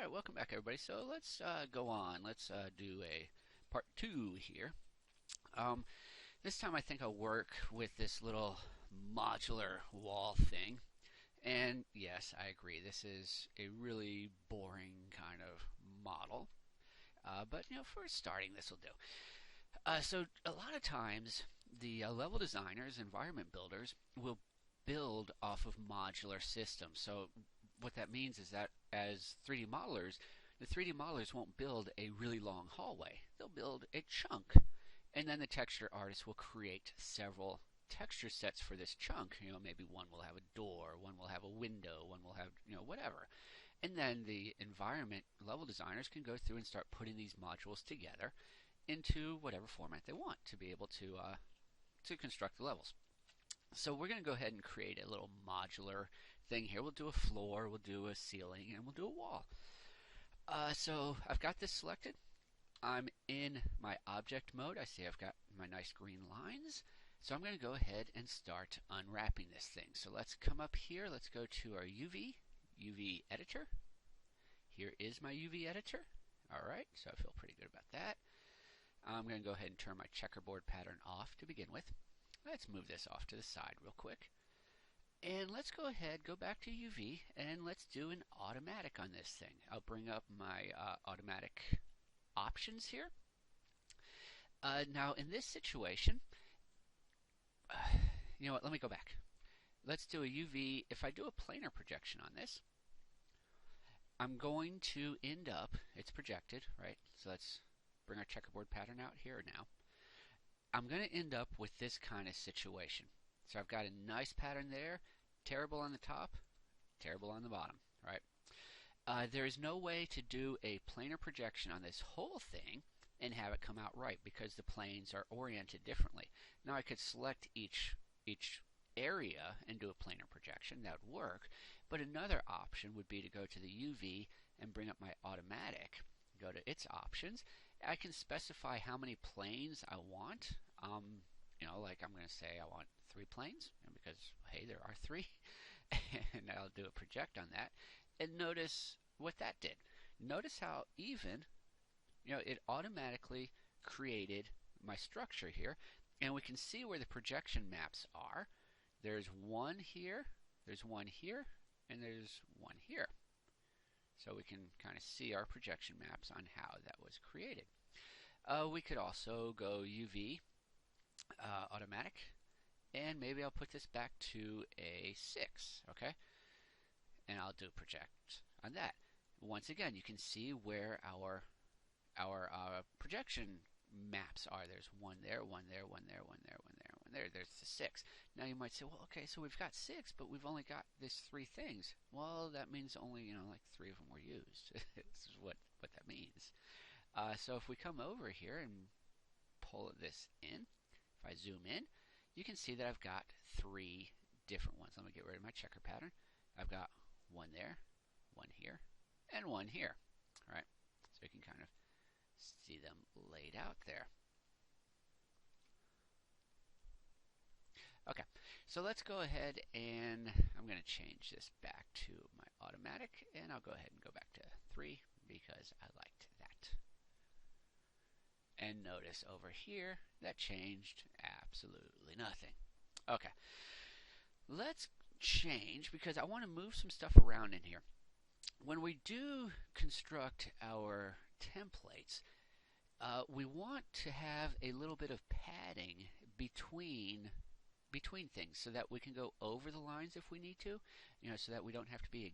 Alright, welcome back everybody. So let's go on. Let's do a part 2 here. Um, this time I think I'll work with this little modular wall thing. And yes, I agree, this is a really boring kind of model. But for starting, this will do. So a lot of times the level designers, environment builders, will build off of modular systems. So what that means is that as 3D modelers, the 3D modelers won't build a really long hallway. They'll build a chunk. And then the texture artist will create several texture sets for this chunk. Maybe one will have a door, one will have a window, one will have, whatever. And then the environment level designers can go through and start putting these modules together into whatever format they want to be able to construct the levels. So we're going to go ahead and create a little modular thing here. We'll do a floor, we'll do a ceiling, and we'll do a wall. So I've got this selected. I'm in my object mode. I see I've got my nice green lines. So I'm going to go ahead and start unwrapping this thing. So let's come up here. Let's go to our UV editor. Here is my UV editor. Alright, so I feel pretty good about that. I'm going to go ahead and turn my checkerboard pattern off to begin with. Let's move this off to the side real quick. And let's go ahead, go back to UV, and let's do an automatic on this thing. I'll bring up my automatic options here. Now, in this situation, you know what, let me go back. Let's do a UV. If I do a planar projection on this, I'm going to end up, it's projected, right? So let's bring our checkerboard pattern out here now. I'm going to end up with this kind of situation. So I've got a nice pattern there, terrible on the top, terrible on the bottom, right? There is no way to do a planar projection on this whole thing and have it come out right because the planes are oriented differently. Now I could select each area and do a planar projection. That would work. But another option would be to go to the UV and bring up my automatic, go to its options. I can specify how many planes I want. Like I'm going to say I want 3 planes, because, hey, there are 3. And I'll do a project on that. And notice what that did. Notice how even, it automatically created my structure here. And we can see where the projection maps are. There's one here, there's one here, and there's one here. So we can kind of see our projection maps on how that was created. We could also go UV, automatic, and maybe I'll put this back to a 6, okay? And I'll do project on that. Once again, you can see where our projection maps are. There's one there, one there, one there, one there, one there, one there. There's the 6. Now you might say, well, okay, so we've got 6, but we've only got these 3 things. Well, that means only, like 3 of them were used. This is what that means. So if we come over here and pull this in, if I zoom in, you can see that I've got 3 different ones. Let me get rid of my checker pattern. I've got one there, one here, and one here. All right, so you can kind of see them laid out there. Okay, so let's go ahead and I'm going to change this back to my automatic, and I'll go ahead and go back to 3 because I liked that. And notice over here that changed absolutely nothing. Okay, let's change because I want to move some stuff around in here. When we do construct our templates, we want to have a little bit of padding between things so that we can go over the lines if we need to, so that we don't have to be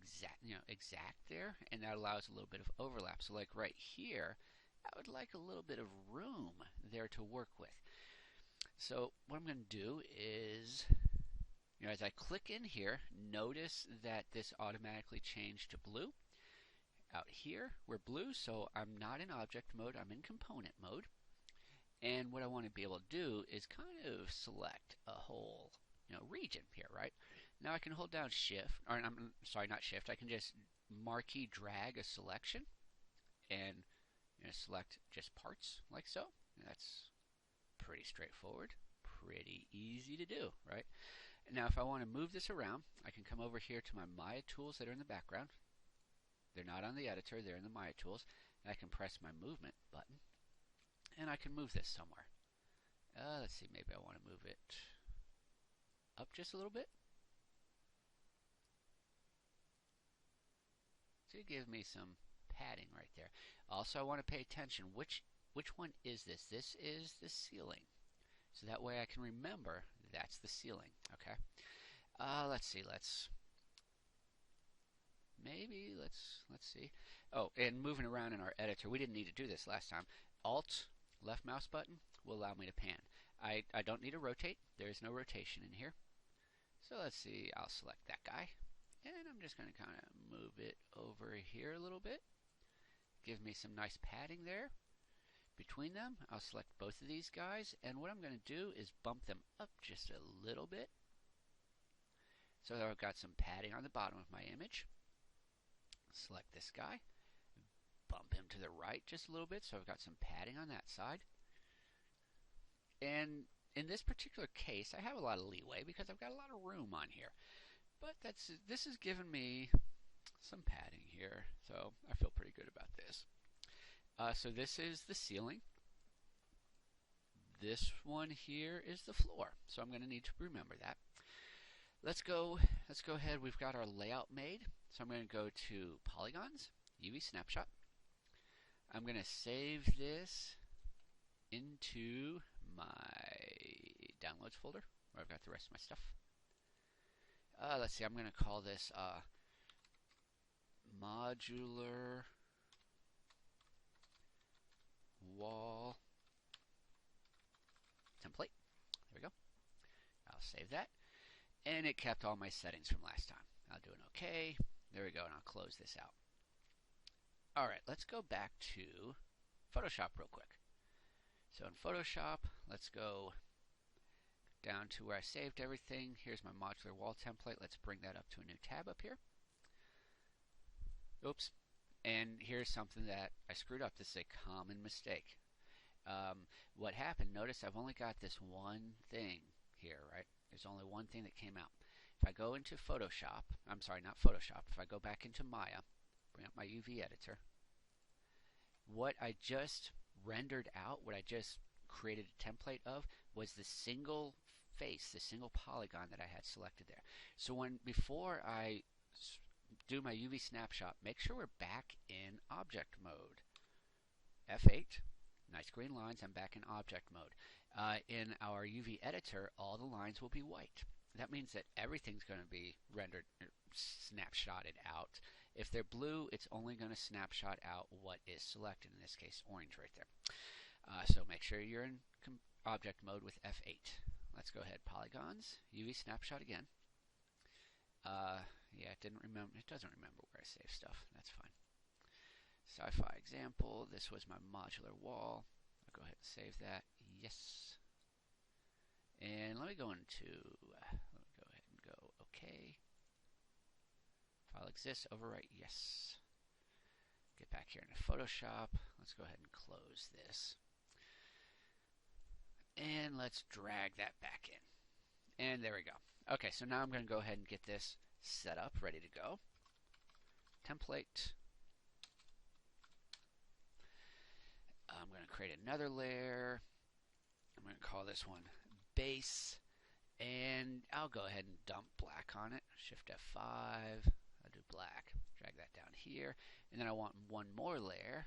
exact there, and that allows a little bit of overlap. So like right here, I would like a little bit of room there to work with. So what I'm going to do is, as I click in here, notice that this automatically changed to blue. Out here, we're blue, so I'm not in object mode, I'm in component mode. And what I want to be able to do is kind of select a whole region here, right? Now I can hold down shift, or I'm sorry, not shift, I can just marquee drag a selection and select just parts like so. And that's pretty straightforward, pretty easy to do, right? Now if I want to move this around, I can come over here to my Maya tools that are in the background, They're not on the editor, they're in the Maya tools. And I can press my movement button, and I can move this somewhere. Let's see, maybe I want to move it up just a little bit to give me some padding right there. Also, I want to pay attention. Which one is this? This is the ceiling. So that way I can remember that's the ceiling. Okay. Let's see. Let's see. Oh, and moving around in our editor, we didn't need to do this last time. Alt left mouse button will allow me to pan. I don't need to rotate. There is no rotation in here. So let's see. I'll select that guy, and I'm just going to kind of move it over here a little bit. Give me some nice padding there. Between them, I'll select both of these guys, and what I'm going to do is bump them up just a little bit so that I've got some padding on the bottom of my image. Select this guy, bump him to the right just a little bit so I've got some padding on that side. And in this particular case, I have a lot of leeway because I've got a lot of room on here. But this has given me some padding here, so I feel pretty good about this. So this is the ceiling. This one here is the floor. So I'm going to need to remember that. Let's go ahead. We've got our layout made. So I'm going to go to Polygons, UV Snapshot. I'm going to save this into my Downloads folder where I've got the rest of my stuff. Let's see. I'm going to call this modular wall template. There we go. I'll save that. And it kept all my settings from last time. I'll do an OK. There we go, and I'll close this out. Alright, let's go back to Photoshop real quick. So in Photoshop, let's go down to where I saved everything. Here's my modular wall template. Let's bring that up to a new tab up here. Oops. And here's something that I screwed up. This is a common mistake. What happened, notice I've only got this one thing here, right? There's only one thing that came out. If I go into Photoshop, I'm sorry, not Photoshop, if I go back into Maya, bring up my UV editor, what I just rendered out, what I just created a template of, was the single face, the single polygon that I had selected there. So before I do my UV snapshot, make sure we're back in object mode. F8, nice green lines, I'm back in object mode. In our UV editor, all the lines will be white. That means that everything's going to be rendered, snapshotted out. If they're blue, it's only going to snapshot out what is selected, in this case orange right there. So make sure you're in object mode with F8. Let's go ahead, polygons, UV snapshot again. Yeah, it doesn't remember where I save stuff. That's fine. Sci-fi example, this was my modular wall. I'll go ahead and save that. Yes. And let me go into, go ahead and go OK. File exists, overwrite, yes. Get back here into Photoshop. Let's go ahead and close this. And let's drag that back in. And there we go. Okay, so now I'm going to go ahead and get this set up, ready to go. Template. I'm going to create another layer. I'm going to call this one base, and I'll go ahead and dump black on it. Shift F5, I'll do black. Drag that down here, and then I want one more layer,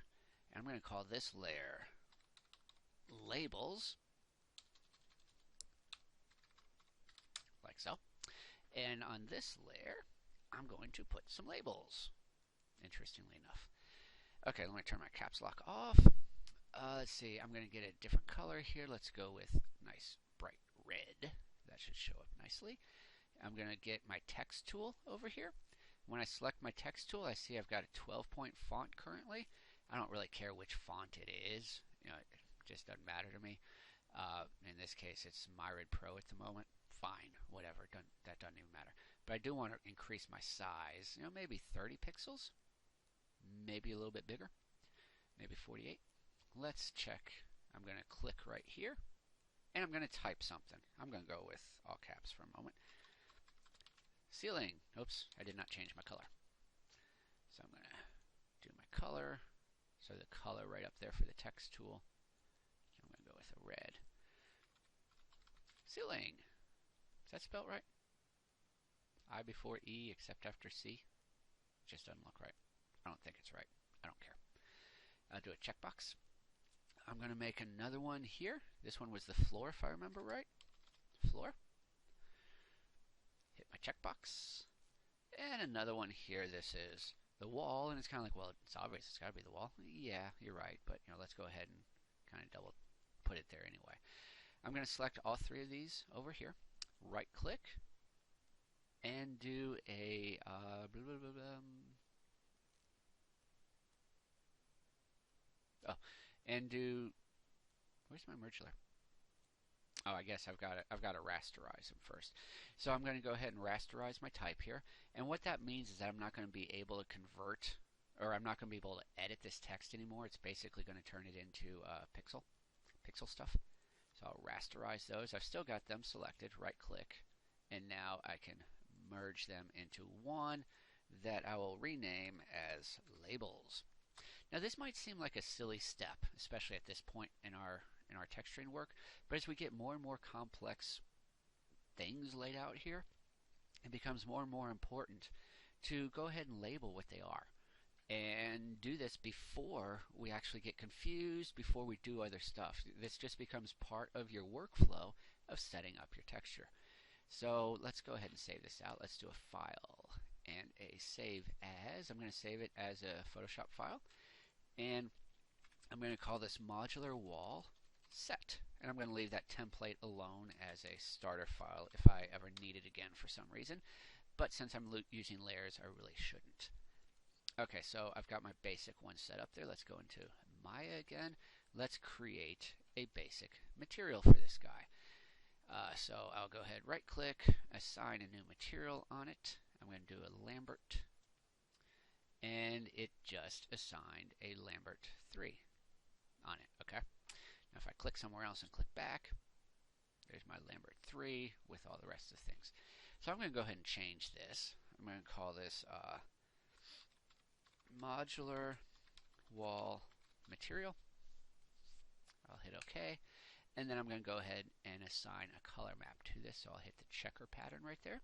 and I'm going to call this layer labels, like so. And on this layer, I'm going to put some labels, interestingly enough. Okay, let me turn my caps lock off. Let's see, I'm going to get a different color here. Let's go with nice bright red. That should show up nicely. I'm going to get my text tool over here. When I select my text tool, I see I've got a 12-point font currently. I don't really care which font it is. You know, it just doesn't matter to me. In this case, it's Myrid Pro at the moment. Fine, whatever. That doesn't even matter. But I do want to increase my size. You know, maybe 30 pixels. Maybe a little bit bigger. Maybe 48. Let's check. I'm going to click right here, and I'm going to type something. I'm going to go with all caps for a moment. Ceiling. Oops, I did not change my color. So I'm going to color. So the color right up there for the text tool. I'm going to go with a red. Ceiling. Is that spelled right? I before E except after C? Just doesn't look right. I don't think it's right. I don't care. I'll do a checkbox. I'm going to make another one here. This one was the floor, if I remember right. Floor. Hit my checkbox. And another one here. This is the wall, and it's kind of like, well, it's obvious. It's got to be the wall. Yeah, you're right, but let's go ahead and kind of double put it there anyway. I'm going to select all three of these over here. Right-click and do a where's my modular? Oh, I guess I've got to rasterize them first. So I'm going to go ahead and rasterize my type here. And what that means is that I'm not going to be able to convert, or I'm not going to be able to edit this text anymore. It's basically going to turn it into pixel stuff. So I'll rasterize those. I've still got them selected. Right click, and now I can merge them into one that I will rename as labels. Now this might seem like a silly step, especially at this point in our texturing work, but as we get more and more complex things laid out here, it becomes more and more important to go ahead and label what they are. And do this before we actually get confused, before we do other stuff. This just becomes part of your workflow of setting up your texture. So let's go ahead and save this out. Let's do a file and a save as. I'm going to save it as a Photoshop file. And I'm going to call this modular wall set. And I'm going to leave that template alone as a starter file if I ever need it again for some reason. But since I'm using layers, I really shouldn't. Okay, so I've got my basic one set up there. Let's go into Maya again. Let's create a basic material for this guy. So I'll go ahead, right click, assign a new material on it. I'm going to do a Lambert, and it just assigned a Lambert 3 on it. Okay. Now if I click somewhere else and click back, there's my Lambert 3 with all the rest of the things. So I'm going to go ahead and change this. I'm going to call this modular wall material. I'll hit OK, and then I'm going to go ahead and assign a color map to this. So I'll hit the checker pattern right there,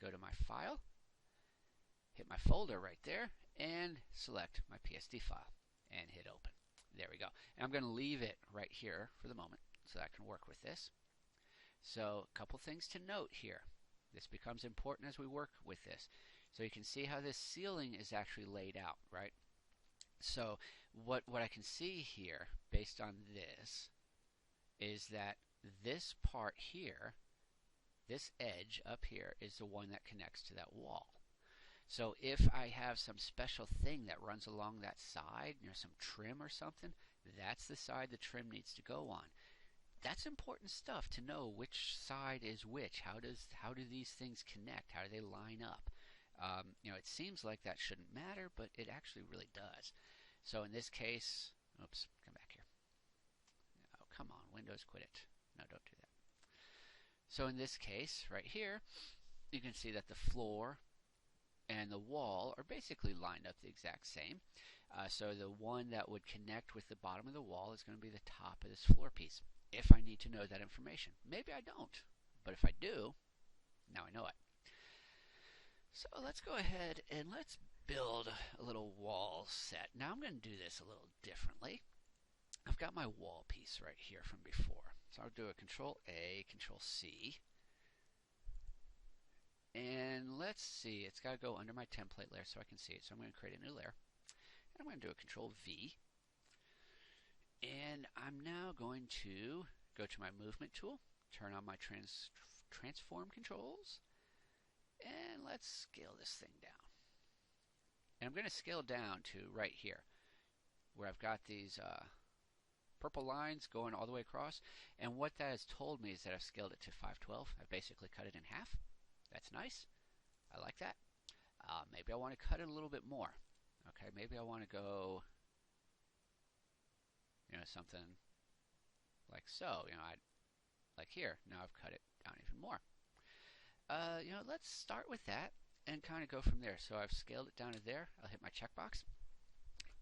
go to my file, hit my folder right there, and select my PSD file and hit open. There we go. And I'm going to leave it right here for the moment so that I can work with this. So a couple things to note here. This becomes important as we work with this. So you can see how this ceiling is actually laid out, right? So what I can see here, based on this, is that this part here, this edge up here, is the one that connects to that wall. So if I have some special thing that runs along that side, some trim or something, that's the side the trim needs to go on. That's important stuff to know which side is which. How do these things connect? How do they line up? It seems like that shouldn't matter, but it actually really does. So in this case, oops, come back here. Oh, come on, Windows, quit it. No, don't do that. So in this case, right here, you can see that the floor and the wall are basically lined up the exact same. So the one that would connect with the bottom of the wall is going to be the top of this floor piece, if I need to know that information. Maybe I don't, but if I do, now I know it. So let's go ahead and let's build a little wall set. Now I'm going to do this a little differently. I've got my wall piece right here from before. So I'll do a Control A, Control C. And let's see, it's got to go under my template layer so I can see it. So I'm going to create a new layer. And I'm going to do a Control V. And I'm now going to go to my movement tool, turn on my transform controls, and let's scale this thing down. And I'm going to scale down to right here, where I've got these purple lines going all the way across. And what that has told me is that I've scaled it to 512. I've basically cut it in half. That's nice. I like that. Maybe I want to cut it a little bit more. Okay, maybe I want to go, something like so. Like here. Now I've cut it down even more. Let's start with that and kind of go from there. So I've scaled it down to there. I'll hit my checkbox.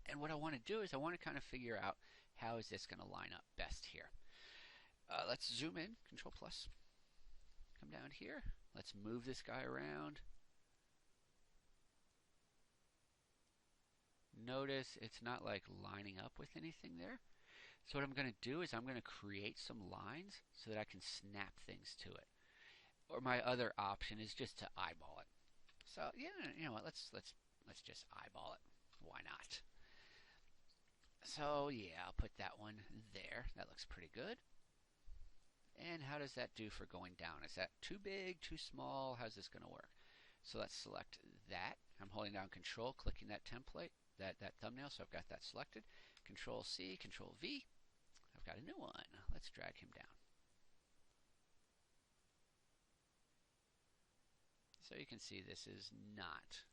And what I want to do is I want to kind of figure out how is this going to line up best here. Let's zoom in, Control plus. Come down here. Let's move this guy around. Notice it's not like lining up with anything there. So what I'm going to do is I'm going to create some lines so that I can snap things to it. Or my other option is just to eyeball it. So yeah, you know what? Let's just eyeball it. Why not? So yeah, I'll put that one there. That looks pretty good. And how does that do for going down? Is that too big, too small? How's this going to work? So let's select that. I'm holding down Control, clicking that template, that thumbnail, so I've got that selected. Control C, Control V. I've got a new one. Let's drag him down. So you can see this is not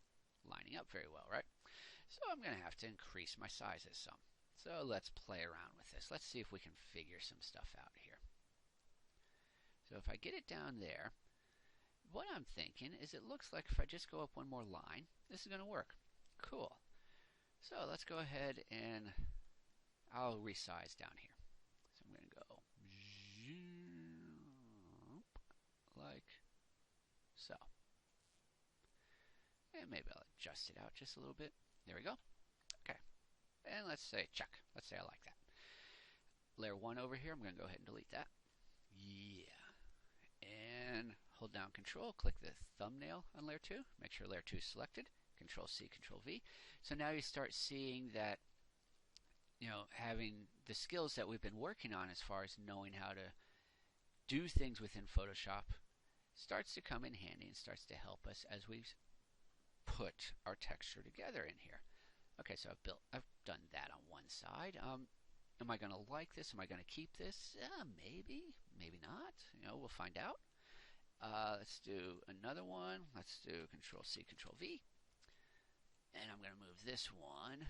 lining up very well, right? So I'm going to have to increase my sizes some. So let's play around with this. Let's see if we can figure some stuff out here. So if I get it down there, what I'm thinking is it looks like if I just go up one more line, this is going to work. Cool. So let's go ahead and I'll resize down here. So I'm going to go like so. And maybe I'll adjust it out just a little bit. There we go. Okay. And let's say check. Let's say I like that. Layer 1 over here, I'm going to go ahead and delete that. Yeah. And hold down Control, click the thumbnail on layer 2. Make sure layer 2 is selected. Control C, Control V. So now you start seeing that, you know, having the skills that we've been working on as far as knowing how to do things within Photoshop starts to come in handy and starts to help us as we put our texture together in here. Okay, so I've done that on one side. Am I going to like this? Am I going to keep this? Maybe, maybe not. You know, we'll find out. Let's do another one. Let's do Control C, Control V. And I'm going to move this one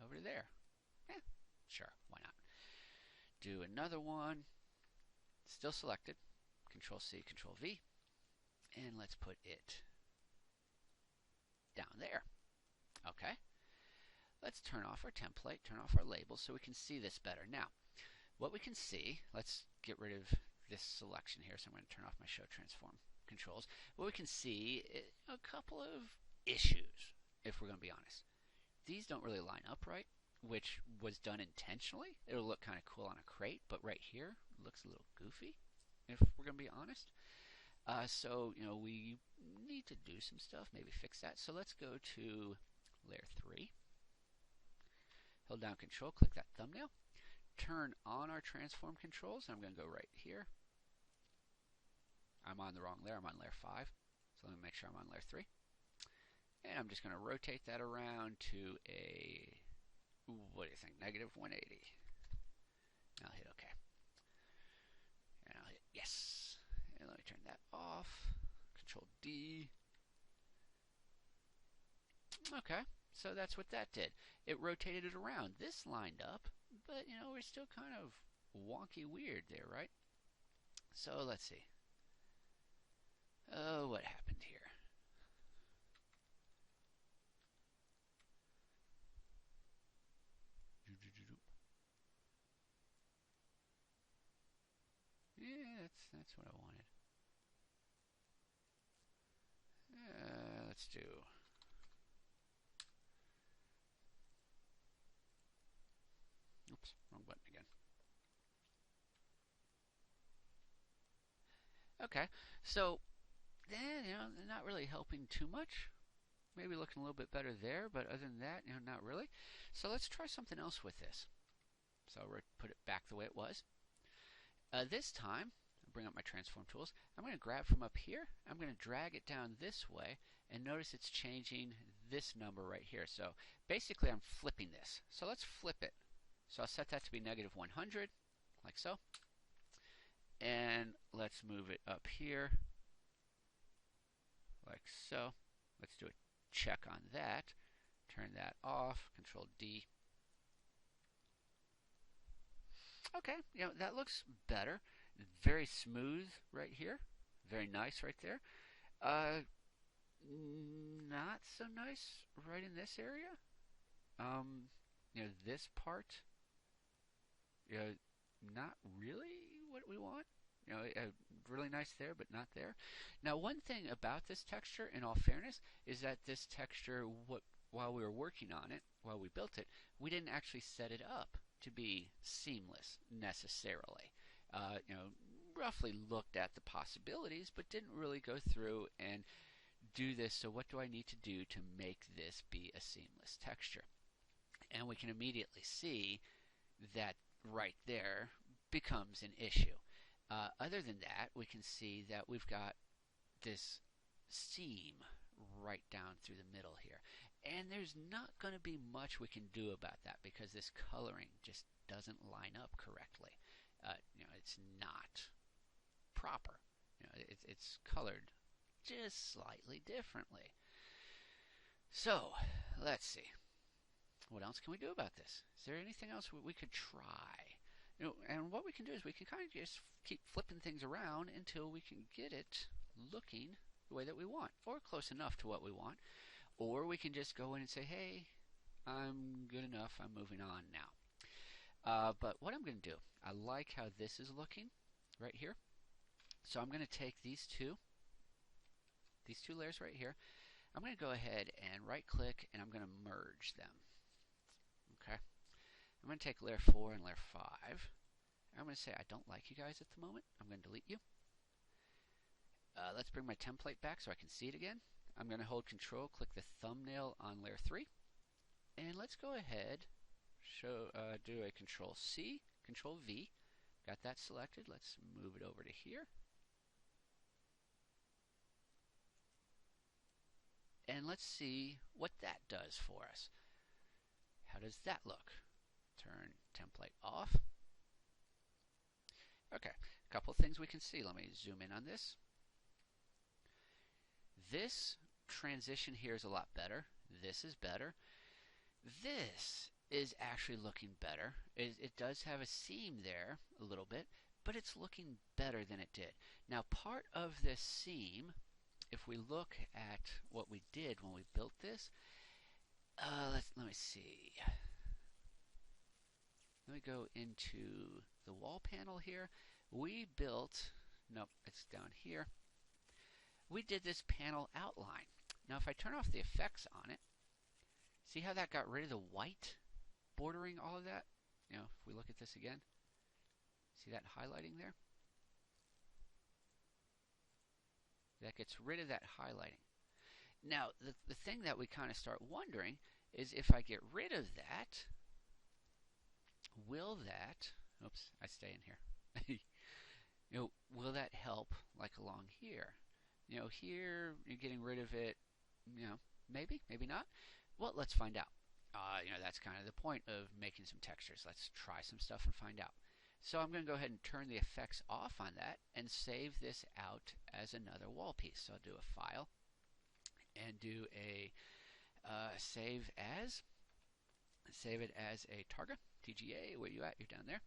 over there. Yeah, sure, why not? Do another one. Still selected. Control C, Control V. And let's put it down there. Okay. Let's turn off our template, turn off our labels so we can see this better. Now, what we can see, let's get rid of this selection here. So I'm going to turn off my Show Transform controls. What we can see is a couple of issues, if we're going to be honest. These don't really line up right, which was done intentionally. It'll look kind of cool on a crate, but right here it looks a little goofy, if we're going to be honest. So, you know, we need to do some stuff, maybe fix that. So let's go to layer 3. Hold down Control, click that thumbnail. Turn on our transform controls. I'm going to go right here. I'm on the wrong layer. I'm on layer 5. So let me make sure I'm on layer 3. And I'm just going to rotate that around to a, what do you think, -180. And I'll hit OK. And I'll hit yes. And let me turn that off. Control D. Okay, so that's what that did. It rotated it around. This lined up, but you know, we're still kind of wonky weird there, right? So let's see. Oh, what happened here? Yeah, that's what I wanted. Let's do. Oops, wrong button again. Okay, so you know, they're not really helping too much. Maybe looking a little bit better there, but other than that, you know, not really. So let's try something else with this. So I'll put it back the way it was. This time, bring up my transform tools. I'm going to grab from up here. I'm going to drag it down this way, and notice it's changing this number right here. So basically, I'm flipping this. So let's flip it. So I'll set that to be -100, like so. And let's move it up here, like so. Let's do a check on that. Turn that off. Control D. Okay, you know, that looks better. Very smooth right here. Very nice right there. not so nice right in this area. Um, this part, you know, not really what we want. Really nice there, but not there. Now, one thing about this texture, in all fairness, is that this texture, while we were working on it, while we built it, we didn't actually set it up to be seamless necessarily. Roughly looked at the possibilities, but didn't really go through and do this. So, what do I need to do to make this be a seamless texture? And we can immediately see that right there becomes an issue. Other than that, we can see that we've got this seam right down through the middle here. And there's not going to be much we can do about that because this coloring just doesn't line up correctly. It's not proper. It's colored just slightly differently. So, let's see. What else can we do about this? Is there anything else we could try? And what we can do is we can kind of just keep flipping things around until we can get it looking the way that we want, or close enough to what we want. Or we can just go in and say, hey, I'm good enough, I'm moving on now. But what I'm going to do, I like how this is looking right here. So I'm going to take these two layers right here. I'm going to go ahead and right click and I'm going to merge them. Okay. I'm going to take layer 4 and layer 5. I'm going to say I don't like you guys at the moment. I'm going to delete you. Let's bring my template back so I can see it again. I'm going to hold control, click the thumbnail on layer 3. And let's go ahead, do a control C, control V. Got that selected. Let's move it over to here. And let's see what that does for us. How does that look? Turn template off. Okay, a couple of things we can see. Let me zoom in on this. This transition here is a lot better. This is better. This is actually looking better. It does have a seam there a little bit, but it's looking better than it did. Now, part of this seam, if we look at what we did when we built this, let me see. Let me go into the wall panel here. We built, nope, it's down here. We did this panel outline. Now if I turn off the effects on it, see how that got rid of the white bordering all of that? If we look at this again, see that highlighting there? That gets rid of that highlighting. Now, the thing that we kind of start wondering is if I get rid of that, will that, oops, I stay in here. Will that help like along here? Here you're getting rid of it, maybe, maybe not. Well, let's find out. That's kind of the point of making some textures. Let's try some stuff and find out. So I'm going to go ahead and turn the effects off on that and save this out as another wall piece. So I'll do a file and do a save it as a target, TGA, where you at? You're down there.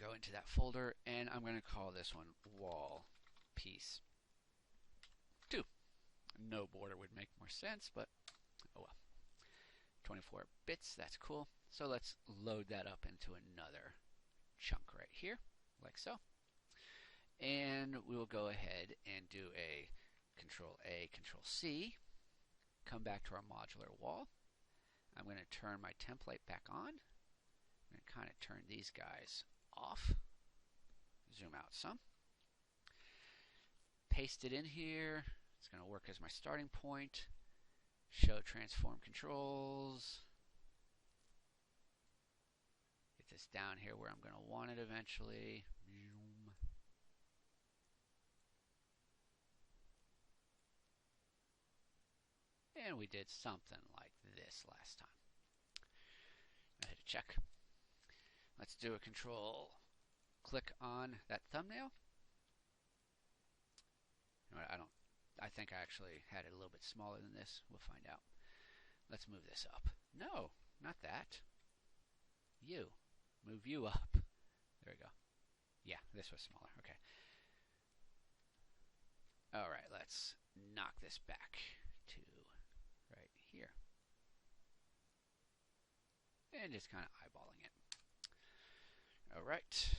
Go into that folder, and I'm going to call this one wall piece 2. No border would make more sense, but oh well. 24 bits, that's cool. So let's load that up into another chunk right here, like so. And we will go ahead and do a Control A, Control C, come back to our modular wall. I'm going to turn my template back on. I'm going to kind of turn these guys off. Zoom out some. Paste it in here. It's going to work as my starting point. Show transform controls. Get this down here where I'm going to want it eventually. And we did something like this last time. I hit a check. Let's do a control. Click on that thumbnail. I think I actually had it a little bit smaller than this. We'll find out. Let's move this up. No, not that. You. Move you up. There we go. Yeah, this was smaller. Okay. All right, let's knock this back to right here. And just kind of eyeballing it. All right.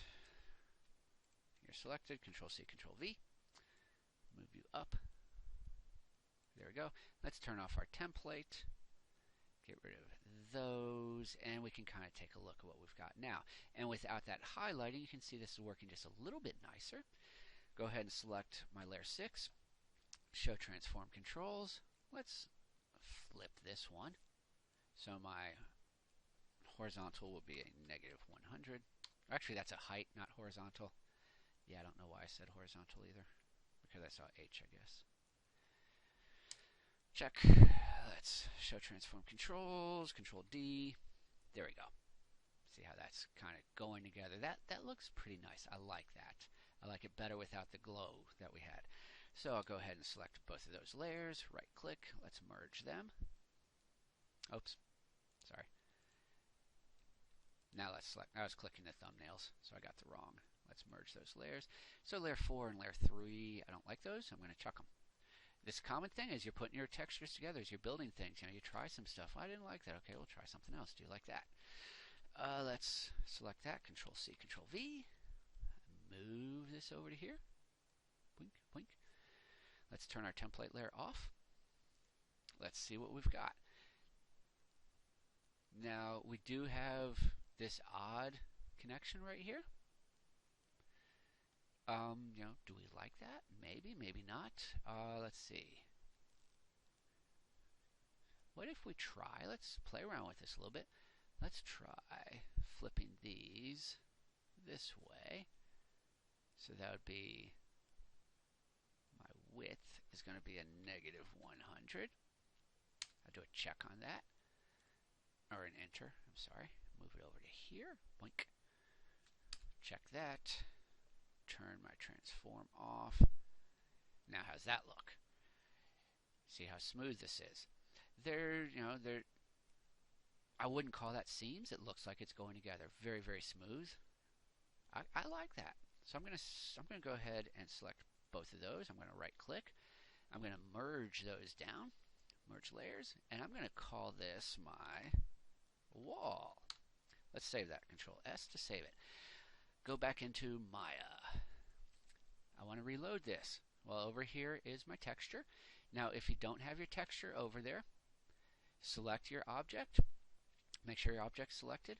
You're selected. Control C, Control V. Move you up. There we go. Let's turn off our template. Get rid of those, and we can kind of take a look at what we've got now. And without that highlighting, you can see this is working just a little bit nicer. Go ahead and select my layer 6. Show transform controls. Let's flip this one. So my horizontal will be a -100. Actually, that's a height, not horizontal. Yeah, I don't know why I said horizontal either, because I saw H, I guess. Check. Let's show transform controls. Control D. There we go. See how that's kind of going together. That looks pretty nice. I like that. I like it better without the glow that we had. So I'll go ahead and select both of those layers. Right click. Let's merge them. Oops. Sorry. Now let's select. I was clicking the thumbnails, so I got the wrong. Let's merge those layers. So layer 4 and layer 3, I don't like those. I'm going to chuck them. This common thing is you're putting your textures together as you're building things. You try some stuff. I didn't like that. Okay, we'll try something else. Do you like that? Let's select that. Control C, Control V. Move this over to here. Blink, blink. Let's turn our template layer off. Let's see what we've got. Now, we do have this odd connection right here. Do we like that? Maybe, maybe not. Let's see. What if we try? Let's play around with this a little bit. Let's try flipping these this way. So that would be, my width is going to be a -100. I'll do a check on that. Or an enter, I'm sorry. Move it over to here. Blink. Check that. Turn my transform off. Now how's that look? See how smooth this is. I wouldn't call that seams. It looks like it's going together. Very, very smooth. I like that. So I'm gonna go ahead and select both of those. I'm gonna right click. I'm gonna merge those down. Merge layers. And I'm gonna call this my wall. Let's save that. Control S to save it. Go back into Maya. I want to reload this. Well, over here is my texture. Now, if you don't have your texture over there, select your object. Make sure your object's selected.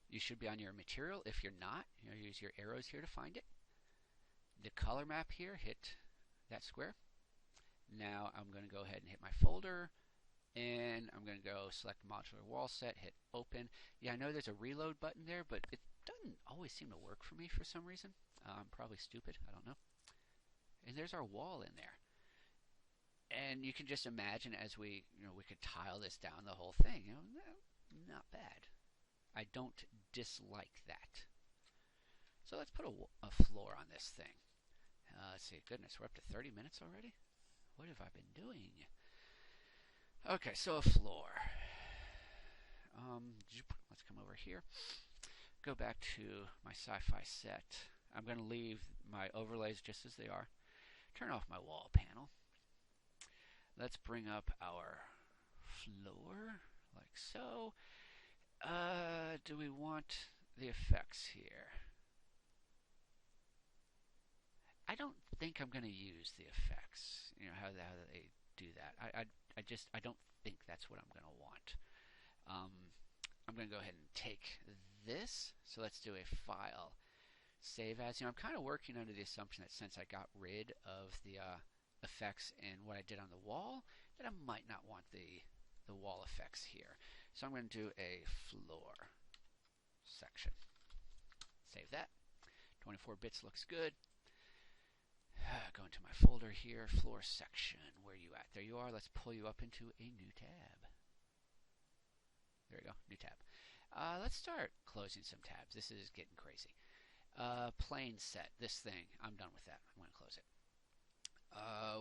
You should be on your material. If you're not, use your arrows here to find it. The color map here, hit that square. Now I'm going to go ahead and hit my folder, and I'm going to go select modular wall set, hit open. Yeah, I know there's a reload button there, but it doesn't always seem to work for me for some reason. I'm probably stupid, I don't know. And there's our wall in there. And you can just imagine as we could tile this down the whole thing. Not bad. I don't dislike that. So let's put a floor on this thing. Let's see, goodness, we're up to 30 minutes already? What have I been doing? Okay, so a floor. Let's come over here. Go back to my sci-fi set. I'm going to leave my overlays just as they are. Turn off my wall panel. Let's bring up our floor, like so. Do we want the effects here? I don't think I'm going to use the effects. How they do that. I don't think that's what I'm going to want. I'm going to go ahead and take this. So let's do a file. Save as. I'm kind of working under the assumption that since I got rid of the effects and what I did on the wall, that I might not want the wall effects here. So I'm going to do a floor section. Save that. 24 bits looks good. Go into my folder here, floor section. Where are you at? There you are. Let's pull you up into a new tab. There you go, new tab. Let's start closing some tabs. This is getting crazy. Plane set, this thing, I'm done with that. I'm going to close it.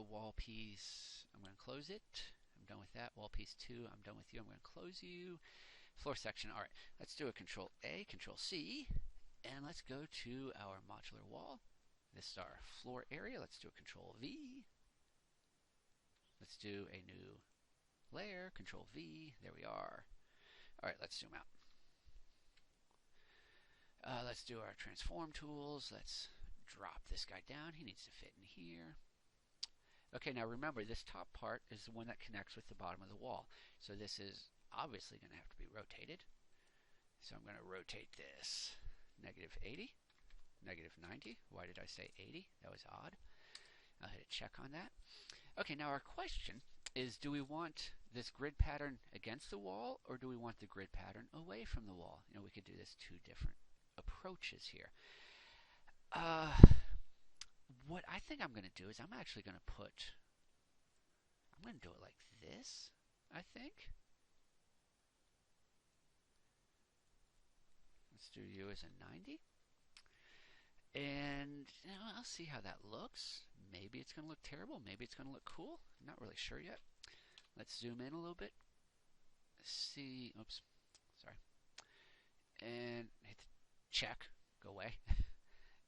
Wall piece, I'm going to close it. I'm done with that. Wall piece 2, I'm done with you. I'm going to close you. Floor section, all right. Let's do a Control A, Control C, and let's go to our modular wall. This is our floor area. Let's do a Control V. Let's do a new layer, Control V, there we are. Alright, let's zoom out. Let's do our transform tools. Let's drop this guy down. He needs to fit in here. Okay, now remember, this top part is the one that connects with the bottom of the wall. So this is obviously going to have to be rotated. So I'm going to rotate this negative 80, negative 90. Why did I say 80? That was odd. I'll hit a check on that. Okay, now our question is, do we want this grid pattern against the wall, or do we want the grid pattern away from the wall? You know, we could do this two different approaches here. What I think I'm going to do is I'm actually going to do it like this, I think. Let's do you as a 90. And you know, I'll see how that looks. Maybe it's going to look terrible. Maybe it's going to look cool. I'm not really sure yet. Let's zoom in a little bit. See, oops, sorry. And hit the check, go away.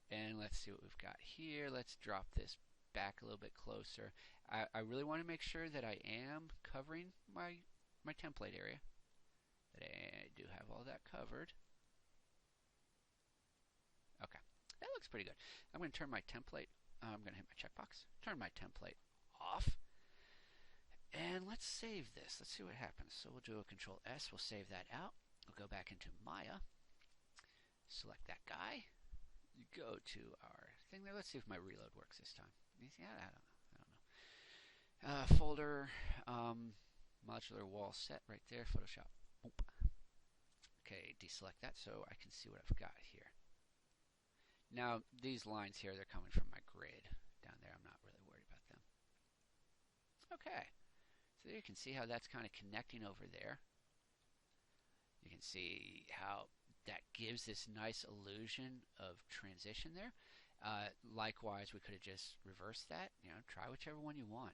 And let's see what we've got here. Let's drop this back a little bit closer. I really want to make sure that I am covering my template area. That I do have all that covered. Okay, that looks pretty good. I'm going to turn my template, I'm going to hit my checkbox, turn my template off. And let's save this. Let's see what happens. So we'll do a Control S. We'll save that out. We'll go back into Maya. Select that guy. Go to our thing there. Let's see if my reload works this time. Yeah, I don't know. Folder, modular wall set right there. Photoshop. Boop. Okay, deselect that so I can see what I've got here. Now these lines here, they're coming from my grid down there. I'm not really worried about them. Okay. So you can see how that's kind of connecting over there. You can see how that gives this nice illusion of transition there. Likewise, we could have just reversed that. You know, try whichever one you want.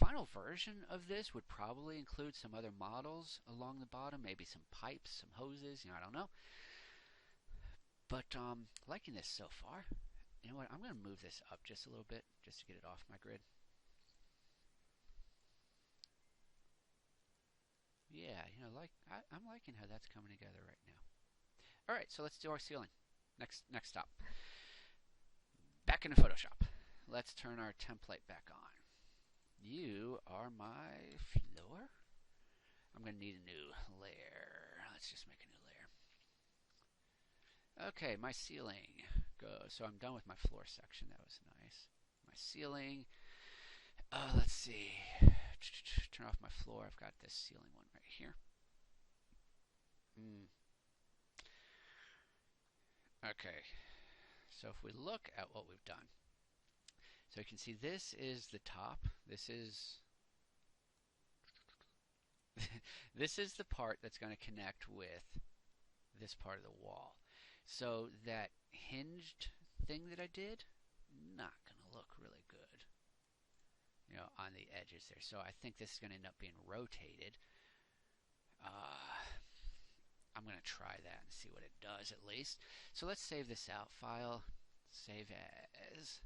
Final version of this would probably include some other models along the bottom, maybe some pipes, some hoses. You know, I don't know. But liking this so far. You know what? I'm going to move this up just a little bit, just to get it off my grid. Yeah, you know, I'm liking how that's coming together right now. All right, so let's do our ceiling. Next stop. Back into Photoshop. Let's turn our template back on. You are my floor. I'm going to need a new layer. Let's just make a new layer. Okay, my ceiling. Go. So I'm done with my floor section. That was nice. My ceiling. Let's see. Turn off my floor. I've got this ceiling one right here. Okay. So if we look at what we've done. So you can see this is the top. This is this is the part that's going to connect with this part of the wall. So that hinged thing that I did, not going to look really good, you know, on the edges there. So I think this is going to end up being rotated. I'm going to try that and see what it does at least. So let's save this out. File, save as.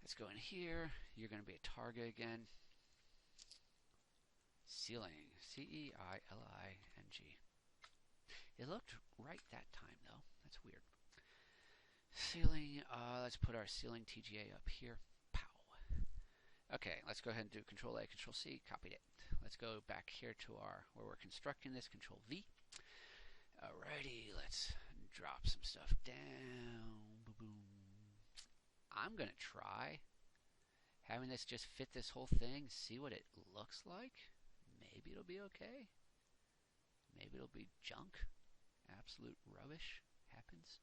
Let's go in here. You're going to be a target again. Ceiling, C-E-I-L-I-N-G. It looked right that time though. That's weird. Ceiling, let's put our ceiling TGA up here. Pow. Okay, let's go ahead and do Control A, Control C, copied it. Let's go back here to our, where we're constructing this, Control V. Alrighty, let's drop some stuff down. Boom. I'm going to try having this just fit this whole thing, see what it looks like. Maybe it'll be okay. Maybe it'll be junk. Absolute rubbish happens.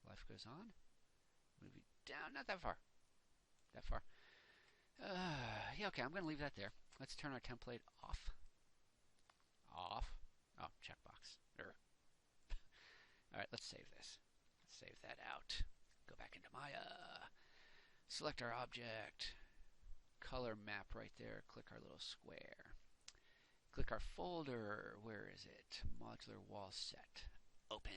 Life goes on. Move it down, not that far. That far. Yeah, okay, I'm going to leave that there. Let's turn our template off. Off. Oh, checkbox. Alright, let's save this. Let's save that out. Go back into Maya. Select our object. Color map right there. Click our little square. Click our folder. Where is it? Modular wall set. Open.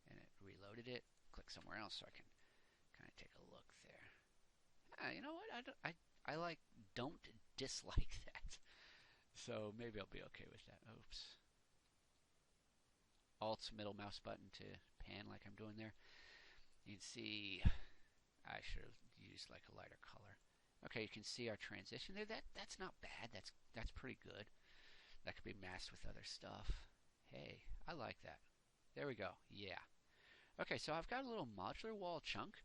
And it reloaded it. Click somewhere else so I can kind of take a look there. You know what? I like don't dislike that. So maybe I'll be okay with that. Oops. Alt middle mouse button to pan like I'm doing there. You can see I should have used like a lighter color. Okay, you can see our transition there. That's not bad. That's pretty good. That could be masked with other stuff. Hey, I like that. There we go. Yeah. Okay, so I've got a little modular wall chunk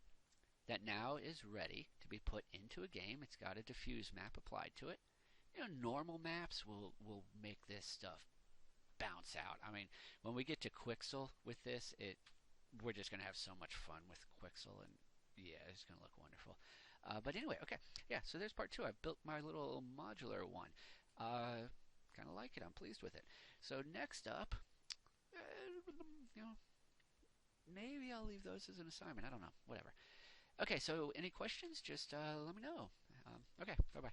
that now is ready to be put into a game. It's got a diffuse map applied to it. You know, normal maps will make this stuff bounce out. I mean, when we get to Quixel with this, we're just gonna have so much fun with Quixel, and yeah, it's gonna look wonderful. But anyway, okay, yeah. So there's part two. I built my little modular one. Kind of like it. I'm pleased with it. So next up, you know, maybe I'll leave those as an assignment. I don't know. Whatever. Okay. So any questions? Just let me know. Okay. Bye bye.